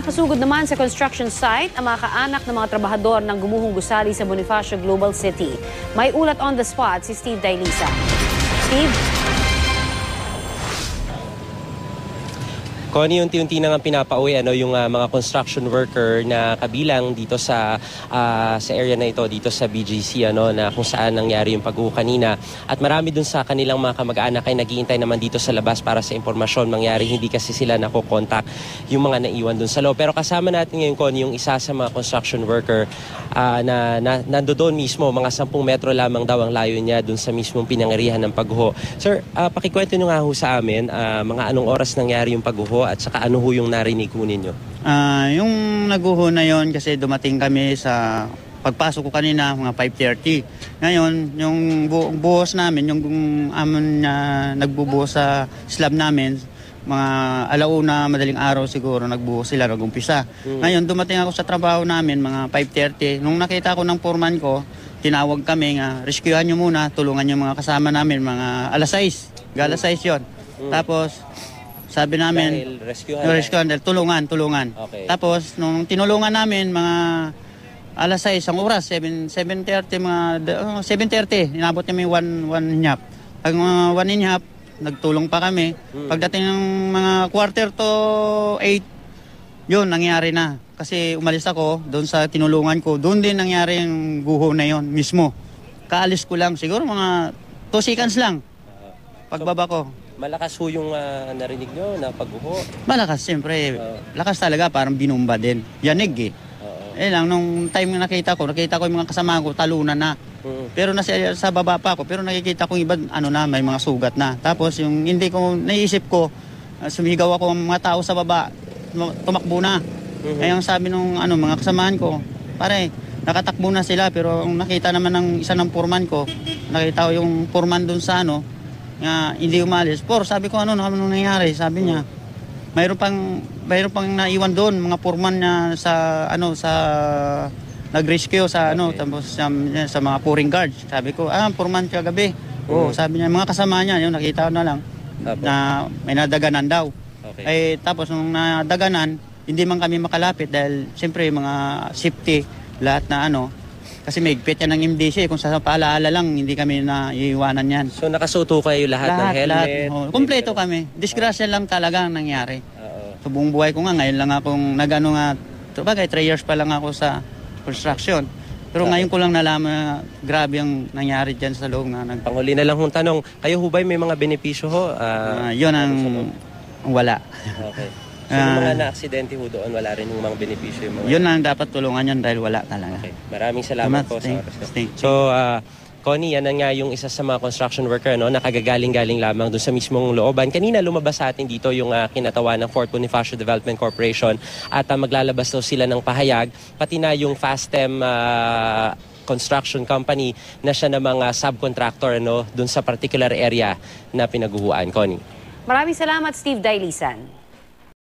Nakasugod naman sa construction site ang mga kaanak ng mga trabahador ng gumuhong gusali sa Bonifacio Global City. May ulat on the spot si Steve Dailisa. Steve? Connie, unti-unti na nga pinapauwi yung mga construction worker na kabilang dito sa area na ito, dito sa BGC, na kung saan nangyari yung pag-uho kanina. At marami dun sa kanilang mga kamag-anak ay naghihintay naman dito sa labas para sa impormasyon mangyari. Hindi kasi sila nakokontak yung mga naiwan dun sa loob. Pero kasama natin ngayon, Connie, yung isa sa mga construction worker na nandoon mismo, mga 10 metro lamang daw ang layo niya dun sa mismong pinangarihan ng pag-uho. Sir, pakikwento nyo nga ho sa amin, mga anong oras nangyari yung pag-uho at saka ano ho yung narinig ho ninyo? Yung naguho na yon kasi dumating kami sa pagpasok ko kanina mga 5:30. Ngayon, yung buhos namin, yung amon nagbubuhos sa slab namin, mga alauna, madaling araw siguro, nagbuhos sila, nag-umpisa. Ngayon, dumating ako sa trabaho namin mga 5:30. Nung nakita ko ng foreman ko, tinawag kami nga, rescuehan nyo muna, tulungan yung mga kasama namin, mga alas 6. Gala 6 yun. Tapos, sabi namin, rescuehan, tulungan. Okay. Tapos, nung tinulungan namin, mga alas 6, ang oras, 7:30, mga 7:30, inabot namin 1:30. Pag mga 1:30, nagtulong pa kami. Pagdating ng mga 7:45, yun, nangyari na. Kasi umalis ako, doon sa tinulungan ko, doon din nangyari yung guho na yun mismo. Kaalis ko lang, siguro mga 2 seconds lang, pagbaba ko. Malakas ho yung narinig nyo na pag-uho? Malakas, siyempre. Lakas talaga, parang binumba din. Yanig lang, nung time na nakita ko yung mga kasama ko, talunan na. Pero sa baba pa ako, pero nakikita ko iba, may mga sugat na. Tapos yung hindi ko, naisip ko, sumigaw ako ng mga tao sa baba, tumakbo na. Kaya sabi nung mga kasamahan ko, pare, nakatakbo na sila, pero nakita naman ng isa ng foreman ko, nakita ko yung foreman dun sa nga hindi umalis. Sabi ko ano nangyari? Sabi niya, mayroon pang naiwan doon mga foreman na sa nag-rescue sa tapos sa mga pouring guards. Sabi ko, foreman kagabi. Sabi niya mga kasama niya, yung nakita ko na lang na may nadaganan daw. Okay. Tapos nung nadaganan, hindi man kami makalapit dahil siyempre mga safety lahat na kasi may higpit yan ng MDC. Kung sa paalaala lang, hindi kami naiiwanan yan. So nakasuto kayo lahat ng helmet? Lahat. Kompleto kami. Disgrasya lang talaga ang nangyari. Sa buong buhay ko nga, ngayon lang akong bagay, 3 years pa lang ako sa construction. Pero ngayon ko lang nalaman na grabe ang nangyari dyan sa loob. Panghuli na lang hong tanong, kayo hubay may mga benepisyo ho? Yun ang wala. Okay. So yung mga na-aksidente ho doon, wala rin yung mga benepisyo? Yun lang dapat tulungan yan dahil wala talaga. Okay. Maraming salamat po sa oras ko. So, Connie, yan nga yung isa sa mga construction worker nakagagaling-galing lamang doon sa mismong looban. Kanina lumabas sa atin dito yung kinatawa ng Fort Bonifacio Development Corporation at maglalabas daw sila ng pahayag, pati na yung FASTEM construction company na siya na mga subcontractor doon sa particular area na pinaguhuan. Connie. Maraming salamat, Steve Dailisan.